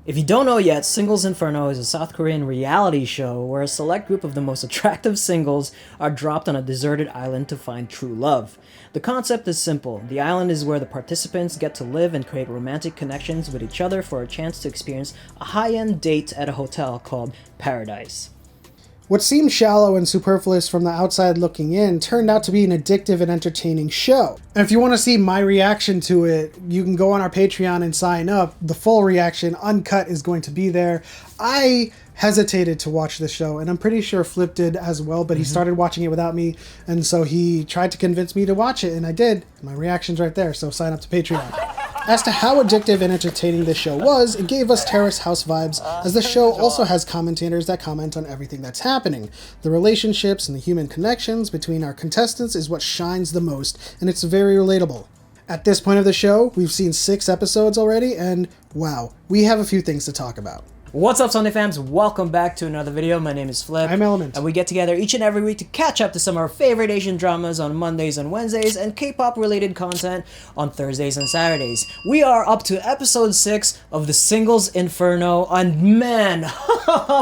If you don't know yet, Singles Inferno is a South Korean reality show where a select group of the most attractive singles are dropped on a deserted island to find true love. The concept is simple. The island is where the participants get to live and create romantic connections with each other for a chance to experience a high-end date at a hotel called Paradise. What seemed shallow and superfluous from the outside looking in turned out to be an addictive and entertaining show. And if you want to see my reaction to it, you can go on our Patreon and sign up. The full reaction, uncut, is going to be there. I hesitated to watch this show, and I'm pretty sure Flip did as well, but he started watching it without me, and so he tried to convince me to watch it, and I did. My reaction's right there, so sign up to Patreon. As to how addictive and entertaining this show was, it gave us Terrace House vibes, as the show also has commentators that comment on everything that's happening. The relationships and the human connections between our contestants is what shines the most, and it's very relatable. At this point of the show, we've seen 6 episodes already, and wow, we have a few things to talk about. What's up, Sunday fams? Welcome back to another video. My name is Flip. I'm Element. And we get together each and every week to catch up to some of our favorite Asian dramas on Mondays and Wednesdays and K-pop related content on Thursdays and Saturdays. We are up to episode 6 of the Singles Inferno, and man,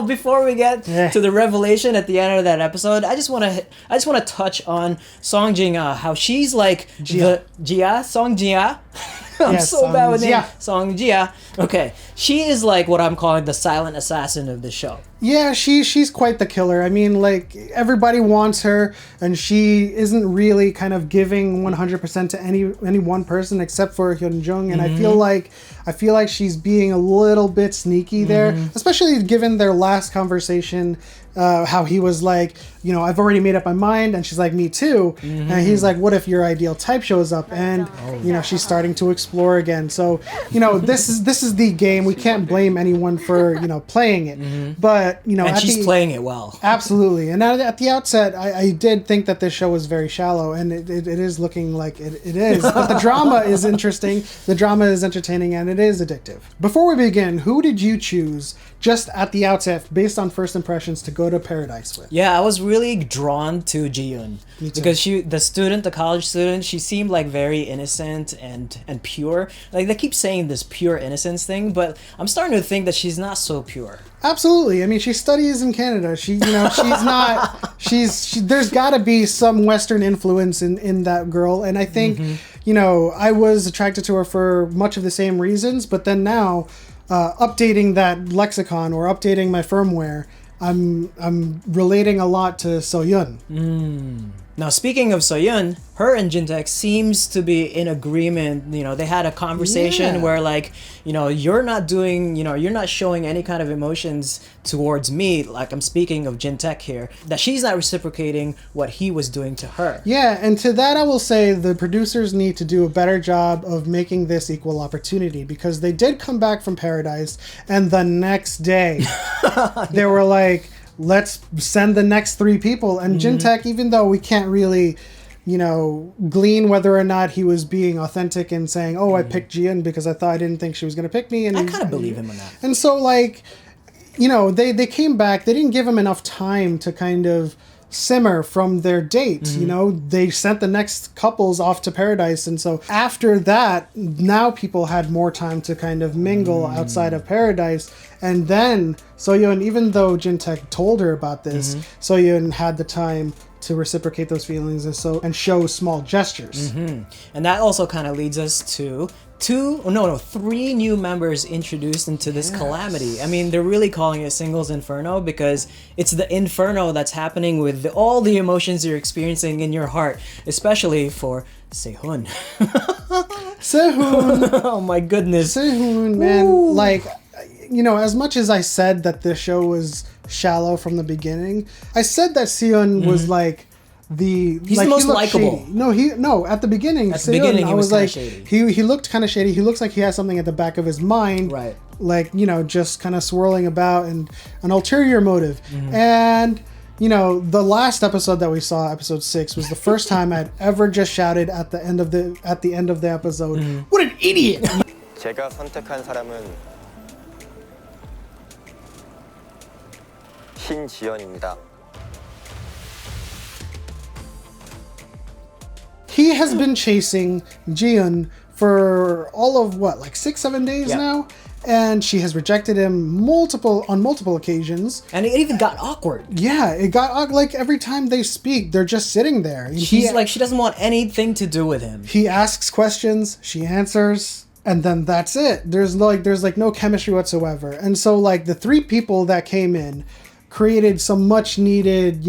before we get to the revelation at the end of that episode, I just want to touch on Song Jin-ah, how she's like Song Jin-ah. I'm yes, so bad with names. Jia. Song Jia. Okay, she is like what I'm calling the silent assassin of the show. Yeah, she's quite the killer. I mean, like, everybody wants her, and she isn't really kind of giving 100% to any one person except for Hyunjung, and I feel like she's being a little bit sneaky there, especially given their last conversation, how he was like, you know, I've already made up my mind, and she's like, me too, and he's like, what if your ideal type shows up? And you know, she's starting to explore again. So, you know, this is the game. We can't blame anyone for, you know, playing it, but you know, and she's playing it well. Absolutely. And at the outset, I did think that this show was very shallow, and it is looking like it is. But the drama is interesting, the drama is entertaining, and it is addictive. Before we begin, who did you choose just at the outset, based on first impressions, to go to Paradise with? Yeah, I was really drawn to Ji Yeon because the college student, she seemed like very innocent and pure. Like, they keep saying this pure innocence thing, but I'm starting to think that she's not so pure. Absolutely. I mean, she studies in Canada. She's not. There's got to be some Western influence in that girl, and I think, you know, I was attracted to her for much of the same reasons. But then now, updating that lexicon or updating my firmware, I'm relating a lot to So Hoon. Now, speaking of So Hoon, her and Jintaek seems to be in agreement. You know, they had a conversation where, like, you know, you're not showing any kind of emotions towards me. Like, I'm speaking of Jintaek here, that she's not reciprocating what he was doing to her. Yeah, and to that I will say the producers need to do a better job of making this equal opportunity, because they did come back from Paradise, and the next day they were like, let's send the next 3 people. And Jintaek, even though we can't really, you know, glean whether or not he was being authentic and saying, oh, I picked Ji Yeon because I didn't think she was going to pick me. And I kind of believe him on that. And so, like, you know, they came back. They didn't give him enough time to kind of simmer from their date. You know, they sent the next couples off to Paradise, and so after that, now people had more time to kind of mingle outside of Paradise. And then So Yeon, even though Jintaek told her about this, So Yeon had the time to reciprocate those feelings and show small gestures. And that also kind of leads us to 3 new members introduced into this calamity. I mean, they're really calling it Singles Inferno because it's the inferno that's happening with all the emotions you're experiencing in your heart, especially for Se Hoon. Se Hoon. Oh my goodness. Se Hoon, man. Ooh. Like, you know, as much as I said that the show was shallow from the beginning, I said that Seon was like he's the most likable. At the beginning, I was like, he looked kind of shady. He looks like he has something at the back of his mind, right? Like, you know, just kind of swirling about and an ulterior motive. And you know, the last episode that we saw, episode 6, was the first time I'd ever just shouted at the end of the episode, "What an idiot!" 제가 선택한 사람은 신지연입니다. He has been chasing Ji Yeon for all of, what, like 6-7 days now? and she has rejected him on multiple occasions. And it even got awkward. Yeah, it got like every time they speak, they're just sitting there. And She's like, she doesn't want anything to do with him. he asks questions, she answers, and then that's it. There's no chemistry whatsoever. And so like the three people that came in created some much needed,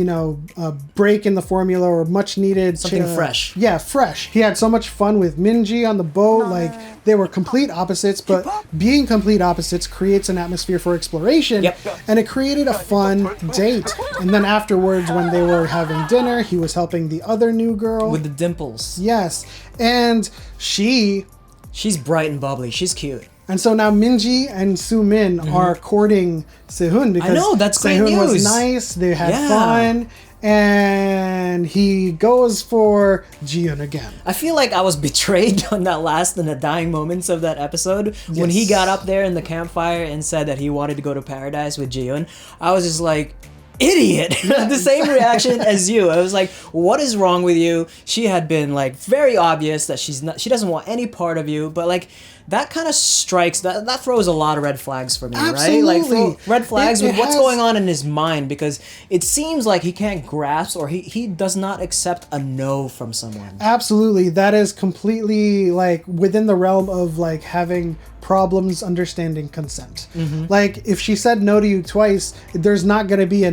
break in the formula, or much needed Something fresh. Yeah, fresh. He had so much fun with Minji on the boat. Like they were complete opposites, but being complete opposites creates an atmosphere for exploration. Yep. And it created a fun date. And then afterwards, when they were having dinner, he was helping the other new girl With the dimples. Yes, and She's bright and bubbly. She's cute. and so now Minji and Soo-min are courting Se Hoon because I know, that's great Se Hoon was news. nice, they had Yeah. fun, and he goes for Ji Yeon again. I feel like I was betrayed on that last and the dying moments of that episode. When he Yes. got up there in the campfire and said that he wanted to go to paradise with Ji Yeon, I was just like, idiot. The same reaction as you. I was like, what is wrong with you? She had been like very obvious that she doesn't want any part of you, but like that kind of strikes that throws a lot of red flags for me, Absolutely. right? Like red flags It with what's has- going on in his mind, because it seems like he can't grasp, or he does not accept a no from someone. Absolutely, that is completely like within the realm of like having problems understanding consent. Like if she said no to you twice, there's not going to be a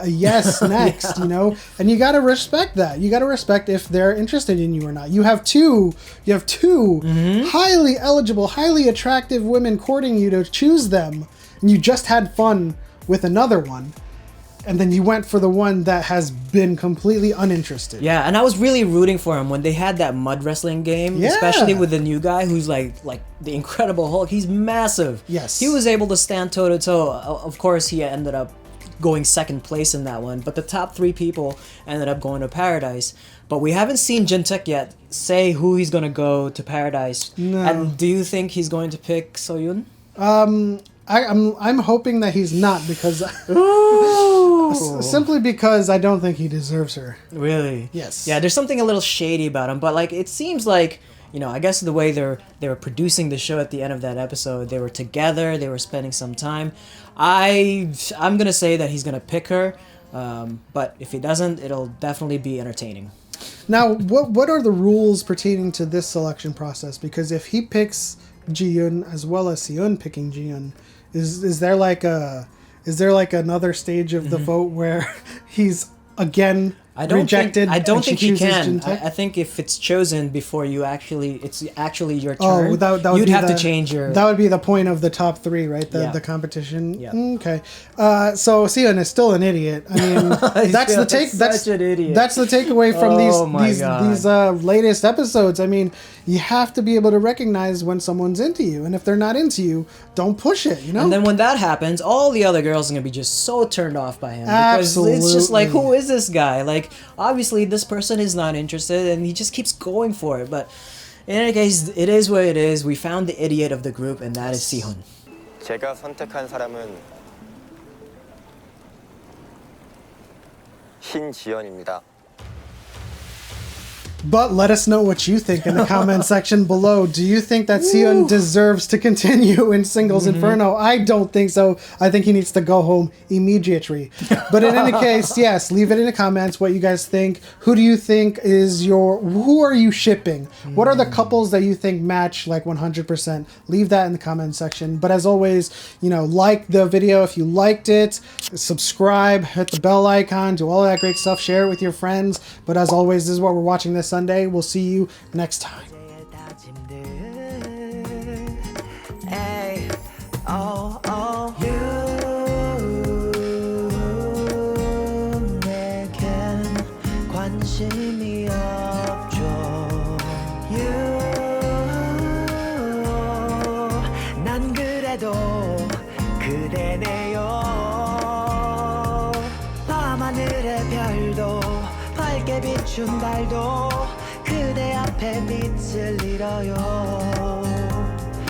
yes next, and you got to respect that. You got to respect if they're interested in you or not. You have two highly eligible, highly attractive women courting you to choose them, and you just had fun with another one. And then you went for the one that has been completely uninterested. Yeah, and I was really rooting for him when they had that mud wrestling game, Yeah. especially with the new guy who's like the Incredible Hulk. He's massive. Yes. He was able to stand toe to toe. Of course, he ended up going second place in that one, but the top three people ended up going to paradise. But we haven't seen Jintaek yet say who he's gonna go to paradise. No. And do you think he's going to pick So-yoon? I'm hoping that he's not, because simply because I don't think he deserves her. Really? Yes. Yeah, there's something a little shady about him, but like it seems like, I guess the way they were producing the show at the end of that episode, they were together, they were spending some time. I'm gonna say that he's gonna pick her, but if he doesn't, it'll definitely be entertaining. Now, what are the rules pertaining to this selection process? Because if he picks Ji Yeon as well as Se Hoon picking Ji Yeon, is there like another stage of the vote where he's again rejected? I don't and she think he chooses can. Jintaek? I think if it's chosen before it's actually your Oh, turn, that would you'd be have to change your. That would be the point of the top three, right? Yeah. The competition. Yeah. Okay. So Se Hoon is still an idiot. I mean, that's the take. That's such an idiot. That's the takeaway from Oh my these God. latest episodes. I mean, you have to be able to recognize when someone's into you, and if they're not into you, don't push it. And then when that happens, all the other girls are gonna be just so turned off by him, because it's just like, Absolutely. who is this guy? Like, obviously this person is not interested, and he just keeps going for it. But in any case, it is what it is. We found the idiot of the group, and that is Se Hoon. 제가 선택한 사람은 신지연입니다. But let us know what you think in the comment section below. Do you think that Se Hoon deserves to continue in Singles Inferno? I don't think so. I think he needs to go home immediately. But in any case, yes, leave it in the comments what you guys think. Who do you think is who are you shipping? What are the couples that you think match like 100%? Leave that in the comment section. But as always, like the video if you liked it, subscribe, hit the bell icon, do all that great stuff, share it with your friends. But as always, this is what we're watching this Sunday. We'll see you next time. 난 그래도 그대네요. 밤하늘의 별도 밝게 비춘 달도 그대 앞에 빛을 잃어요.